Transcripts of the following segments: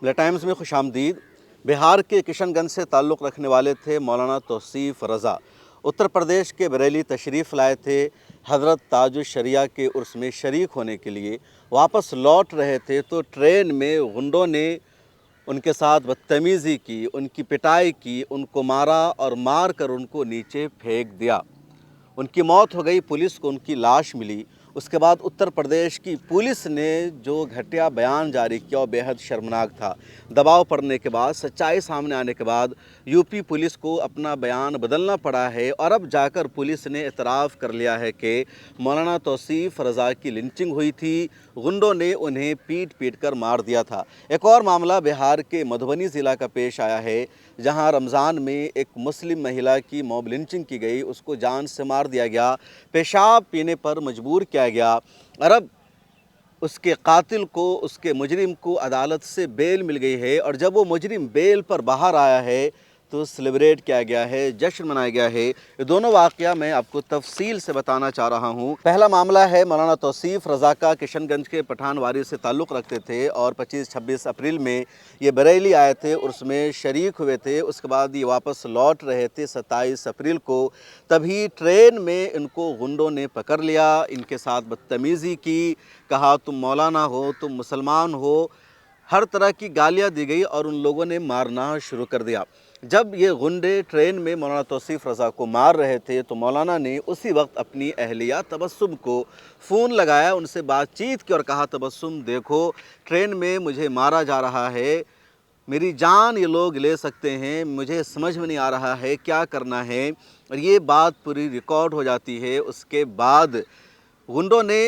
The times में खुशामदीद। बिहार के किशनगंज से ताल्लुक़ रखने वाले थे मौलाना तौसीफ़ रज़ा। उत्तर प्रदेश के बरेली तशरीफ़ लाए थे। हज़रत ताजुश शरिया के उर्स में शरीक होने के लिए वापस लौट रहे थे तो ट्रेन में गुंडों ने उनके साथ बदतमीज़ी की, उनकी पिटाई की, उनको मारा और मार कर उनको नीचे फेंक दिया। उनकी मौत हो गई। पुलिस को उनकी लाश मिली। उसके बाद उत्तर प्रदेश की पुलिस ने जो घटिया बयान जारी किया वो बेहद शर्मनाक था। दबाव पड़ने के बाद, सच्चाई सामने आने के बाद यूपी पुलिस को अपना बयान बदलना पड़ा है और अब जाकर पुलिस ने इतराफ़ कर लिया है कि मौलाना तौसीफ़ रज़ा की लिंचिंग हुई थी। गुंडों ने उन्हें पीट पीट कर मार दिया था। एक और मामला बिहार के मधुबनी ज़िला का पेश आया है, जहां रमज़ान में एक मुस्लिम महिला की मॉब लिंचिंग की गई, उसको जान से मार दिया गया, पेशाब पीने पर मजबूर किया गया और अब उसके कातिल को, उसके मुजरिम को अदालत से बेल मिल गई है और जब वो मुजरिम बेल पर बाहर आया है तो सेलिब्रेट किया गया है, जश्न मनाया गया है। ये दोनों वाक़या मैं आपको तफसील से बताना चाह रहा हूँ। पहला मामला है मौलाना तौसीफ़ रज़ा का। किशनगंज के पठानवारी से ताल्लुक़ रखते थे और 25-26 अप्रैल में ये बरेली आए थे, उसमें शरीक हुए थे। उसके बाद ये वापस लौट रहे थे 27 अप्रैल को। तभी ट्रेन में इनको गुंडों ने पकड़ लिया, इनके साथ बदतमीज़ी की, कहा तुम मौलाना हो, तुम मुसलमान हो, हर तरह की गालियाँ दी गई और उन लोगों ने मारना शुरू कर दिया। जब ये गुंडे ट्रेन में मौलाना तौसीफ़ रज़ा को मार रहे थे तो मौलाना ने उसी वक्त अपनी अहलिया तबस्सुम को फ़ोन लगाया, उनसे बातचीत की और कहा तबस्सुम देखो, ट्रेन में मुझे मारा जा रहा है, मेरी जान ये लोग ले सकते हैं, मुझे समझ में नहीं आ रहा है क्या करना है। और ये बात पूरी रिकॉर्ड हो जाती है। उसके बाद गुंडों ने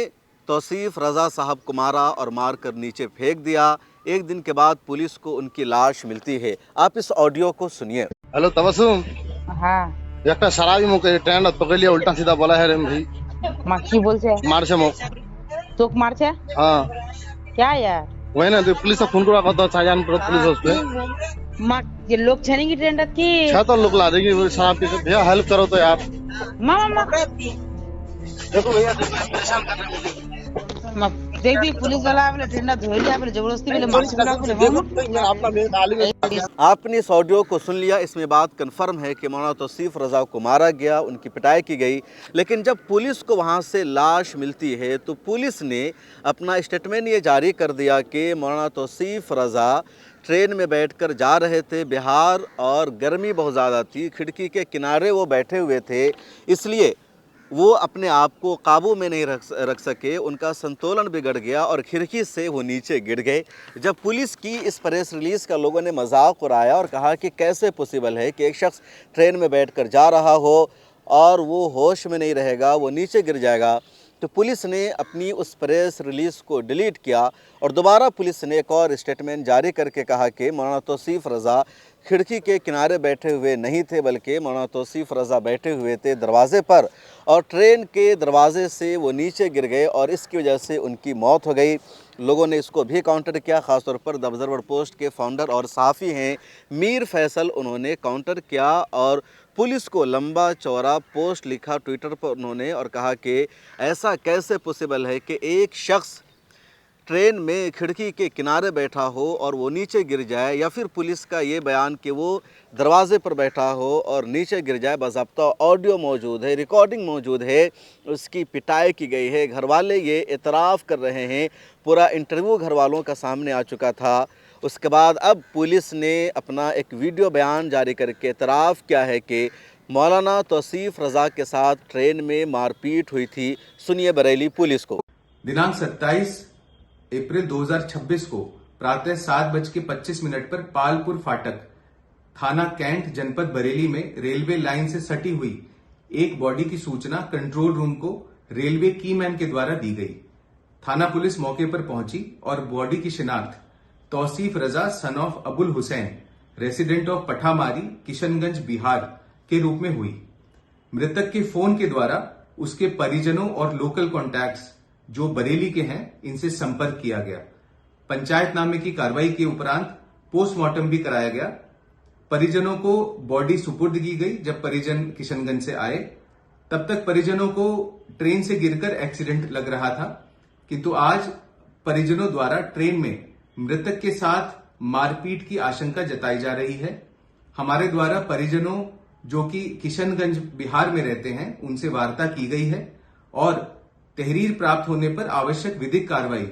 तौसीफ़ रज़ा साहब को मारा और मार कर नीचे फेंक दिया। एक दिन के बाद पुलिस को उनकी लाश मिलती है। आप इस ऑडियो को सुनिए। हेलो तबस्सुम, হ্যাঁ একটা সারাবি মুখে ট্রেন পকড়লিয়ে উল্টা সিধা বলা है रे भाई মা কি বলছে मारছে मुख। তোক মারছে हाँ क्या यार वही ना, तो पुलिस फोन करा कत शाहजहान पुलिस उस पे মা যে লোক ছেড়েঙ্গি ট্রেনটা কি छह तो लोग ला देगी शराब पी के। भैया हेल्प करो तो यार। মা মা देखो भैया परेशान कर रहे हैं। মা দেখবি পুলিশ वाला বলে ট্রেনটা ধরে লিয়া বলে জবরদস্ती বলে মারছে বলে आपने इस ऑडियो को सुन लिया। इसमें बात कन्फर्म है कि मौलाना तौसीफ़ रज़ा को मारा गया, उनकी पिटाई की गई। लेकिन जब पुलिस को वहाँ से लाश मिलती है तो पुलिस ने अपना स्टेटमेंट ये जारी कर दिया कि मौलाना तौसीफ़ रज़ा ट्रेन में बैठकर जा रहे थे बिहार और गर्मी बहुत ज़्यादा थी, खिड़की के किनारे वो बैठे हुए थे, इसलिए वो अपने आप को काबू में नहीं रख सके, उनका संतुलन बिगड़ गया और खिड़की से वो नीचे गिर गए। जब पुलिस की इस प्रेस रिलीज़ का लोगों ने मजाक उड़ाया और कहा कि कैसे पॉसिबल है कि एक शख्स ट्रेन में बैठकर जा रहा हो और वो होश में नहीं रहेगा, वो नीचे गिर जाएगा, तो पुलिस ने अपनी उस प्रेस रिलीज़ को डिलीट किया और दोबारा पुलिस ने एक और स्टेटमेंट जारी करके कहा कि मौलाना तौसीफ़ रज़ा खिड़की के किनारे बैठे हुए नहीं थे, बल्कि मौलाना तौसीफ़ रज़ा बैठे हुए थे दरवाज़े पर और ट्रेन के दरवाज़े से वो नीचे गिर गए और इसकी वजह से उनकी मौत हो गई। लोगों ने इसको भी काउंटर किया, ख़ासतौर पर द ऑब्ज़र्वर पोस्ट के फाउंडर और सहाफ़ी हैं मीर फैसल, उन्होंने काउंटर किया और पुलिस को लंबा चौड़ा पोस्ट लिखा ट्विटर पर उन्होंने और कहा कि ऐसा कैसे पॉसिबल है कि एक शख्स ट्रेन में खिड़की के किनारे बैठा हो और वो नीचे गिर जाए, या फिर पुलिस का ये बयान कि वो दरवाज़े पर बैठा हो और नीचे गिर जाए। बाज़ाब्ता ऑडियो मौजूद है, रिकॉर्डिंग मौजूद है, उसकी पिटाई की गई है। घर वाले ये एतराफ़ कर रहे हैं, पूरा इंटरव्यू घर वालों का सामने आ चुका था। उसके बाद अब पुलिस ने अपना एक वीडियो बयान जारी करके एतराफ़ किया है कि मौलाना तौसीफ़ रज़ा के साथ ट्रेन में मारपीट हुई थी। सुनिए बरेली पुलिस को। दिनांक 27 अप्रैल 2026 को प्रातः 7:25 पर पालपुर फाटक, थाना कैंट, जनपद बरेली में रेलवे लाइन से सटी हुई एक बॉडी की सूचना कंट्रोल रूम को रेलवे कीमैन के द्वारा दी गई। थाना पुलिस मौके पर पहुंची और बॉडी की शिनाख्त Tausif Raza son of Abul Hussain, resident of Pathamari, Kishanganj, Bihar के रूप में हुई। मृतक के फोन के द्वारा उसके परिजनों और लोकल कॉन्टैक्ट्स जो बरेली के हैं, इनसे संपर्क किया गया। पंचायतनामे की कार्रवाई के उपरांत पोस्टमार्टम भी कराया गया। परिजनों को बॉडी सुपुर्द की गई। जब परिजन किशनगंज से आए तब तक परिजनों को ट्रेन से गिरकर एक्सीडेंट लग रहा था, किंतु आज परिजनों द्वारा ट्रेन में मृतक के साथ मारपीट की आशंका जताई जा रही है। हमारे द्वारा परिजनों जो कि किशनगंज बिहार में रहते हैं उनसे वार्ता की गई है और तहरीर प्राप्त होने पर आवश्यक विधिक कार्रवाई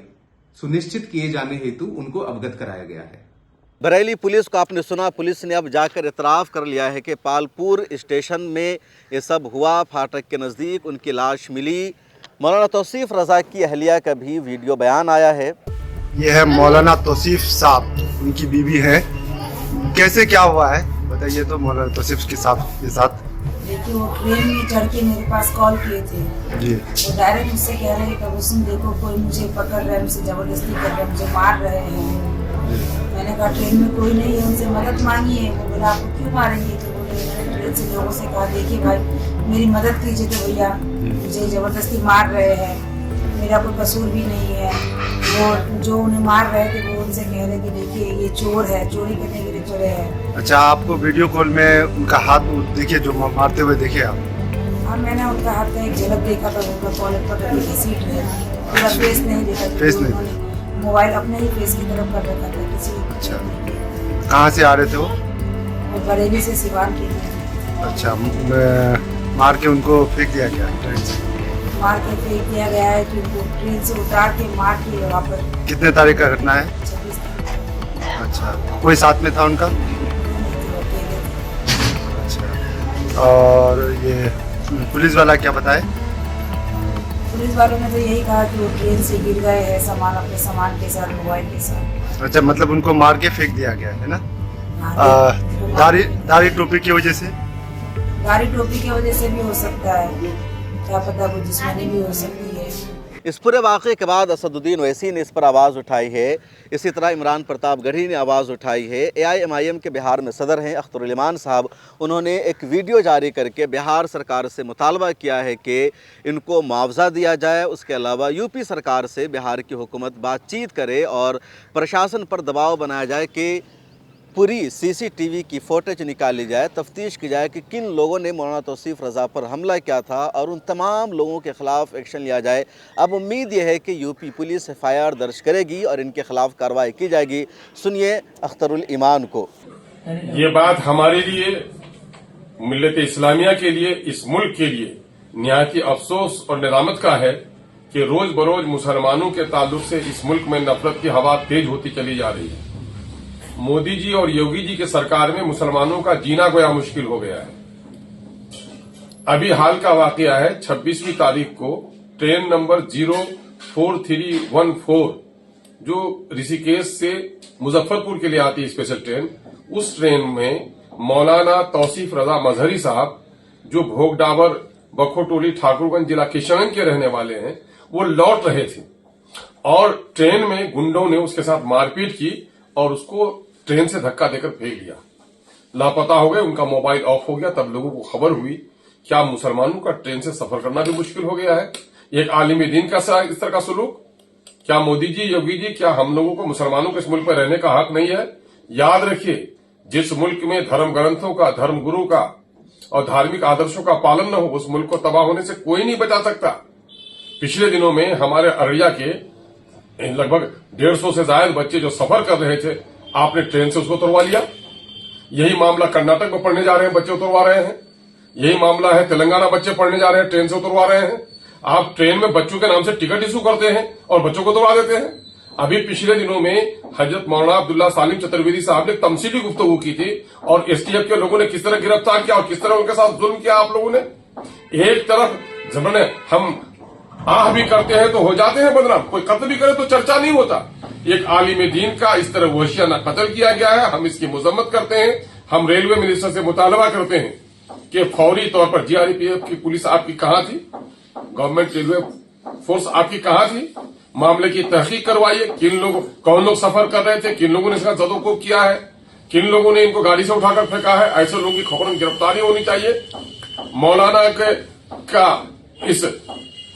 सुनिश्चित किए जाने हेतु उनको अवगत कराया गया है। बरेली पुलिस को आपने सुना, पुलिस ने अब जाकर इतराफ़ कर लिया है कि पालपुर स्टेशन में ये सब हुआ। फाटक के नज़दीक उनकी लाश मिली। मौलाना तौसीफ रज़ा की अहलिया का भी वीडियो बयान आया है। ये है मौलाना तौसीफ साहब, उनकी बीवी है। कैसे क्या हुआ है बताइए तो मौलाना तौसीफ के साथ। देखिए वो ट्रेन में चढ़ के मेरे पास कॉल किए थे जी। वो डायरेक्ट मुझसे कह रहे हैं कभी सुन देखो कोई मुझे पकड़ रहा है, मुझसे जबरदस्ती कर रहा है, मुझे मार रहे हैं। मैंने कहा ट्रेन में कोई नहीं है, उनसे मदद मांगी है। वो बोला आपको क्यों मारेंगे? तो बोले मैंने ट्रेन से लोगों से कहा देखिए भाई मेरी मदद कीजिए। तो भैया मुझे जबरदस्ती मार रहे हैं, मेरा कोई कसूर भी नहीं है। वो जो उन्हें मार रहे थे वो उनसे कह रहे कि देखिए ये चोर है, चोरी करने के लिए चोरे हैं। अच्छा, आपको वीडियो कॉल में उनका हाथ देखिए जो मारते हुए देखे आप? हाँ मैंने उनका हाथ का एक झलक देखा था, उनका कॉलर पर की सीट है, पूरा फेस नहीं देखा। फेस नहीं, मोबाइल अपने ही फेस की तरफ कर रखा था किसी। अच्छा, कहाँ से आ रहे थे वो? बरेली से सिवान के लिए। अच्छा, मार के उनको फेंक दिया गया ट्रेन से? मार के फेंक दिया गया है कि उनको ट्रेन से उतार के मार के वहाँ पर। कितने तारीख का घटना है? 26 तारीख। अच्छा, कोई साथ में था उनका? अकेले थे। अच्छा, और ये पुलिस वाला क्या बताए? पुलिस वालों ने तो यही कहा कि वो ट्रेन से गिर गए हैं सामान, अपने सामान के साथ, मोबाइल के साथ। अच्छा, मतलब उनको मार के फेंक दिया गया है ना? हाँ, दाढ़ी टोपी की वजह से? गाड़ी टोपी की वजह से भी हो सकता है, क्या पता वो जिस्मानी भी हो सकती है। इस पूरे वाक़े के बाद असदुद्दीन ओवैसी ने इस पर आवाज़ उठाई है। इसी तरह इमरान प्रतापगढ़ी ने आवाज़ उठाई है। AIMIM के बिहार में सदर हैं अख्तरुल इमान साहब, उन्होंने एक वीडियो जारी करके बिहार सरकार से मुतालबा किया है कि इनको मुआवजा दिया जाए। उसके अलावा यूपी सरकार से बिहार की हुकूमत बातचीत करे और प्रशासन पर दबाव बनाया जाए कि पूरी CCTV की फ़ोटेज निकाली जाए, तफ्तीश की जाए कि किन लोगों ने मौलाना तौसीफ रज़ा पर हमला किया था और उन तमाम लोगों के ख़िलाफ़ एक्शन लिया जाए। अब उम्मीद यह है कि यूपी पुलिस FIR दर्ज करेगी और इनके ख़िलाफ़ कार्रवाई की जाएगी। सुनिए अख्तरुल ईमान को। ये बात हमारे लिए, मिल्लत इस्लामिया के लिए, इस मुल्क के लिए निहायती अफसोस और निदामत का है कि रोज बरोज मुसलमानों के ताल्लुक से इस मुल्क में नफरत की हवा तेज होती चली जा रही है। मोदी जी और योगी जी की सरकार में मुसलमानों का जीना गोया मुश्किल हो गया है। अभी हाल का वाकया है, 26वीं तारीख को ट्रेन नंबर 04314 जो ऋषिकेश से मुजफ्फरपुर के लिए आती है स्पेशल ट्रेन, उस ट्रेन में मौलाना तौसीफ रजा मजहरी साहब जो भोगडाबर बखोटोली ठाकुरगंज जिला किशनगंज के रहने वाले हैं, वो लौट रहे थे और ट्रेन में गुंडों ने उसके साथ मारपीट की और उसको ट्रेन से धक्का देकर फेंक दिया। लापता हो गए, उनका मोबाइल ऑफ हो गया। तब लोगों को खबर हुई। क्या मुसलमानों का ट्रेन से सफर करना भी मुश्किल हो गया है? एक आलिम दीन का इस तरह का सलूक? क्या मोदी जी, योगी जी, क्या हम लोगों को मुसलमानों के इस मुल्क में रहने का हक नहीं है? याद रखिए, जिस मुल्क में धर्म ग्रंथों का, धर्म गुरु का और धार्मिक आदर्शों का पालन न हो, उस मुल्क को तबाह होने से कोई नहीं बचा सकता। पिछले दिनों में हमारे अररिया के लगभग 150 से ज्यादा बच्चे जो सफर कर रहे थे, आपने ट्रेन से उसको उतरवा लिया। यही मामला कर्नाटक में पढ़ने जा रहे हैं, बच्चे उतरवा रहे हैं। यही मामला है तेलंगाना, बच्चे पढ़ने जा रहे हैं, ट्रेन से उतरवा रहे हैं। आप ट्रेन में बच्चों के नाम से टिकट इशू करते हैं और बच्चों को उतरवा देते हैं। अभी पिछले दिनों में हजरत मौलाना अब्दुल्ला सालिम चतुर्वेदी साहब ने तमसीली गुफ्तगू की थी और STF के लोगों ने किस तरह गिरफ्तार किया और किस तरह उनके साथ जुल्म किया। आप लोगों ने एक तरफ जमाने हम आह भी करते हैं तो हो जाते हैं बदनाम, कोई कत्ल भी करे तो चर्चा नहीं होता। एक आलिम दीन का इस तरह वहशियाना कत्ल किया गया है, हम इसकी मजम्मत करते हैं। हम रेलवे मिनिस्टर से मुतालबा करते हैं कि फौरी तौर पर GRPF की पुलिस आपकी कहां थी, गवर्नमेंट रेलवे फोर्स आपकी कहां थी, मामले की तहकीक करवाइए। कौन लोग सफर कर रहे थे, किन लोगों ने इसका सदुपयोग किया है, किन लोगों ने इनको गाड़ी से उठाकर फेंका है, ऐसे लोगों की खबरों गिरफ्तारी होनी चाहिए। मौलाना का इस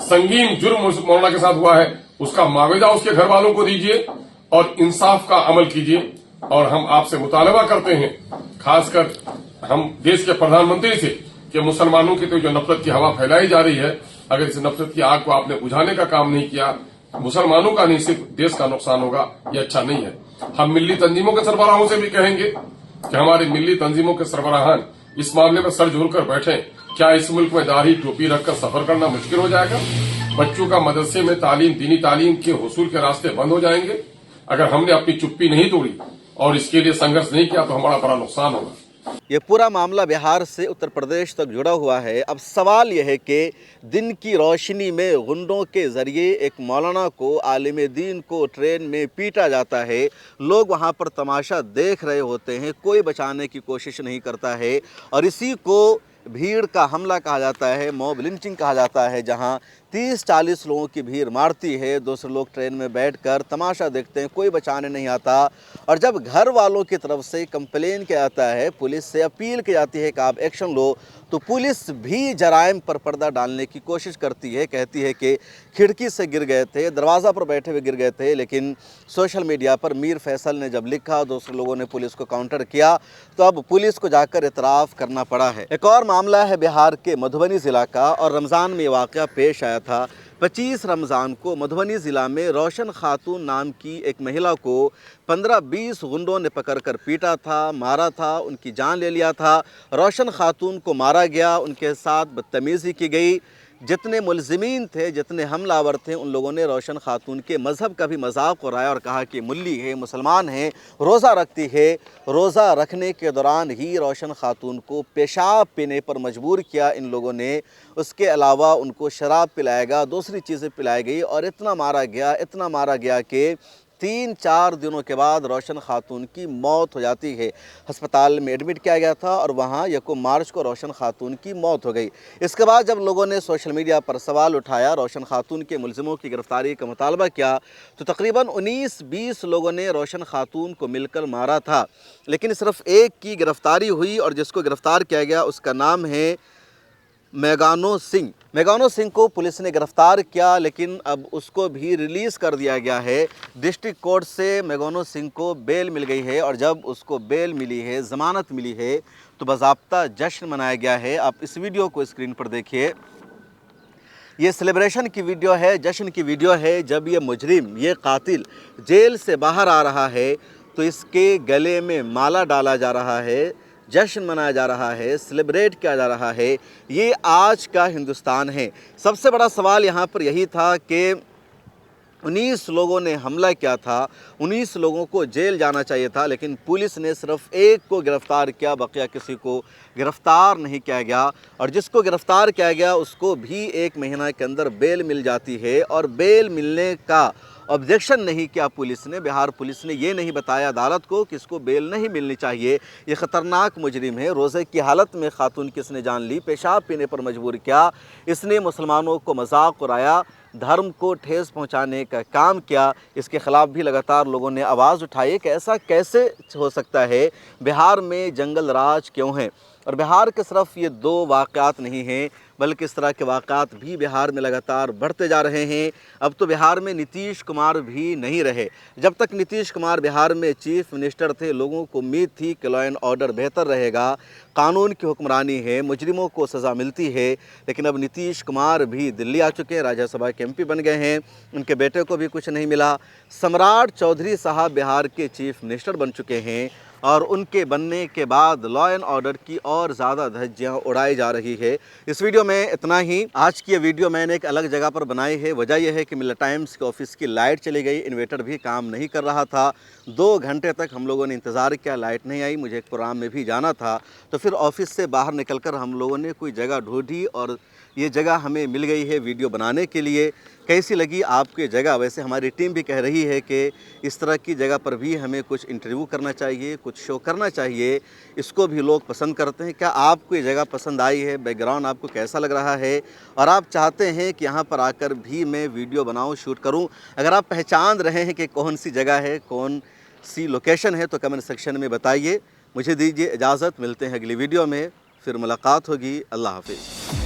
संगीन जुर्म मौलाना के साथ हुआ है, उसका मुआवजा उसके घर वालों को दीजिए और इंसाफ का अमल कीजिए। और हम आपसे मुतालबा करते हैं, खासकर हम देश के प्रधानमंत्री से, कि मुसलमानों की तो जो नफरत की हवा फैलाई जा रही है, अगर इस नफरत की आग को आपने बुझाने का काम नहीं किया मुसलमानों का नहीं सिर्फ देश का नुकसान होगा, ये अच्छा नहीं है। हम मिल्ली तंजीमों के सरबराहों से भी कहेंगे कि हमारे मिल्ली तंजीमों के सरबराहान इस मामले में सर जोड़ कर बैठे। क्या इस मुल्क में दाढ़ी टोपी रखकर सफर करना मुश्किल हो जाएगा? बच्चों का मदरसे में तालीम, दीनी तालीम के हुसूल के रास्ते बंद हो जाएंगे? अगर हमने अपनी चुप्पी नहीं तोड़ी और इसके लिए संघर्ष नहीं किया तो हमारा बड़ा नुकसान होगा। ये पूरा मामला बिहार से उत्तर प्रदेश तक जुड़ा हुआ है। अब सवाल यह है कि दिन की रोशनी में गुंडों के ज़रिए एक मौलाना को, आलिम दीन को ट्रेन में पीटा जाता है। लोग वहाँ पर तमाशा देख रहे होते हैं, कोई बचाने की कोशिश नहीं करता है। और इसी को भीड़ का हमला कहा जाता है, मॉब लिंचिंग कहा जाता है, जहाँ 30-40 लोगों की भीड़ मारती है। 200 लोग ट्रेन में बैठकर तमाशा देखते हैं, कोई बचाने नहीं आता। और जब घर वालों की तरफ से कंप्लेन किया जाता है, पुलिस से अपील की जाती है कि आप एक्शन लो, तो पुलिस भी जराइम पर पर्दा डालने की कोशिश करती है। कहती है कि खिड़की से गिर गए थे, दरवाज़ा पर बैठे हुए गिर गए थे। लेकिन सोशल मीडिया पर मीर फैसल ने जब लिखा, 200 लोगों ने पुलिस को काउंटर किया, तो अब पुलिस को जाकर इतराफ़ करना पड़ा है। एक और मामला है बिहार के मधुबनी ज़िला का, और रमज़ान में ये वाक़या पेश आया था। 25 रमज़ान को मधुबनी ज़िला में रोशन खातून नाम की एक महिला को 15-20 गुंडों ने पकड़कर पीटा था, मारा था, उनकी जान ले लिया था। रोशन खातून को मारा गया, उनके साथ बदतमीज़ी की गई। जितने मुलज़िमीन थे, जितने हमलावर थे, उन लोगों ने रोशन खातून के मज़हब का भी मजाक उड़ाया और कहा कि मुल्ली है, मुसलमान है, रोज़ा रखती है। रोज़ा रखने के दौरान ही रोशन खातून को पेशाब पीने पर मजबूर किया इन लोगों ने। उसके अलावा उनको शराब पिलाया गया, दूसरी चीज़ें पिलाई गई, और इतना मारा गया कि 3-4 दिनों के बाद रोशन खातून की मौत हो जाती है। अस्पताल में एडमिट किया गया था और वहाँ 1 मार्च को रोशन खातून की मौत हो गई। इसके बाद जब लोगों ने सोशल मीडिया पर सवाल उठाया, रोशन खातून के मुलजिमों की गिरफ्तारी का मुतालबा किया, तो तकरीबन 19-20 लोगों ने रोशन खातून को मिलकर मारा था। लेकिन सिर्फ एक की गिरफ्तारी हुई, और जिसको गिरफ्तार किया गया उसका नाम है मेगानो सिंह को पुलिस ने गिरफ्तार किया, लेकिन अब उसको भी रिलीज़ कर दिया गया है। डिस्ट्रिक्ट कोर्ट से मेगानो सिंह को बेल मिल गई है, और जब उसको बेल मिली है, ज़मानत मिली है, तो बाज़ाब्ता जश्न मनाया गया है। आप इस वीडियो को स्क्रीन पर देखिए। ये सेलिब्रेशन की वीडियो है, जश्न की वीडियो है। जब ये मुजरिम, ये कातिल जेल से बाहर आ रहा है, तो इसके गले में माला डाला जा रहा है, जश्न मनाया जा रहा है, सेलिब्रेट किया जा रहा है। ये आज का हिंदुस्तान है। सबसे बड़ा सवाल यहाँ पर यही था कि 19 लोगों ने हमला किया था, 19 लोगों को जेल जाना चाहिए था, लेकिन पुलिस ने सिर्फ एक को गिरफ़्तार किया, बकिया किसी को गिरफ़्तार नहीं किया गया। और जिसको गिरफ़्तार किया गया उसको भी 1 महीना के अंदर बेल मिल जाती है। और बेल मिलने का ऑब्जेक्शन नहीं किया पुलिस ने। बिहार पुलिस ने ये नहीं बताया अदालत को कि इसको बेल नहीं मिलनी चाहिए, ये ख़तरनाक मुजरिम है। रोज़े की हालत में खातून की इसने जान ली, पेशाब पीने पर मजबूर किया, इसने मुसलमानों को मजाक उड़ाया, धर्म को ठेस पहुंचाने का काम किया। इसके ख़िलाफ़ भी लगातार लोगों ने आवाज़ उठाई कि ऐसा कैसे हो सकता है, बिहार में जंगल राज क्यों है। और बिहार के सिर्फ ये 2 वाक़यात नहीं हैं, बल्कि इस तरह के वाक़यात भी बिहार में लगातार बढ़ते जा रहे हैं। अब तो बिहार में नीतीश कुमार भी नहीं रहे। जब तक नीतीश कुमार बिहार में चीफ मिनिस्टर थे, लोगों को उम्मीद थी कि लॉ एंड ऑर्डर बेहतर रहेगा, कानून की हुक्मरानी है, मुजरिमों को सज़ा मिलती है। लेकिन अब नीतीश कुमार भी दिल्ली आ चुके हैं, राज्यसभा के MP बन गए हैं, उनके बेटे को भी कुछ नहीं मिला। सम्राट चौधरी साहब बिहार के चीफ मिनिस्टर बन चुके हैं, और उनके बनने के बाद लॉ एंड ऑर्डर की और ज़्यादा धज्जियाँ उड़ाई जा रही है। इस वीडियो में इतना ही। आज की ये वीडियो मैंने एक अलग जगह पर बनाई है। वजह यह है कि मिल्ला टाइम्स के ऑफिस की लाइट चली गई, इन्वर्टर भी काम नहीं कर रहा था। 2 घंटे तक हम लोगों ने इंतज़ार किया, लाइट नहीं आई। मुझे एक प्रोग्राम में भी जाना था, तो फिर ऑफिस से बाहर निकलकर हम लोगों ने कोई जगह ढूंढी, और ये जगह हमें मिल गई है वीडियो बनाने के लिए। कैसी लगी आपको ये जगह? वैसे हमारी टीम भी कह रही है कि इस तरह की जगह पर भी हमें कुछ इंटरव्यू करना चाहिए, कुछ शो करना चाहिए। इसको भी लोग पसंद करते हैं। क्या आपको ये जगह पसंद आई है? बैकग्राउंड आपको कैसा लग रहा है? और आप चाहते हैं कि यहाँ पर आकर भी मैं वीडियो बनाऊँ, शूट करूँ? अगर आप पहचान रहे हैं कि कौन सी जगह है, कौन सी लोकेशन है, तो कमेंट सेक्शन में बताइए। मुझे दीजिए इजाज़त, मिलते हैं अगली वीडियो में, फिर मुलाकात होगी। अल्लाह हाफिज़।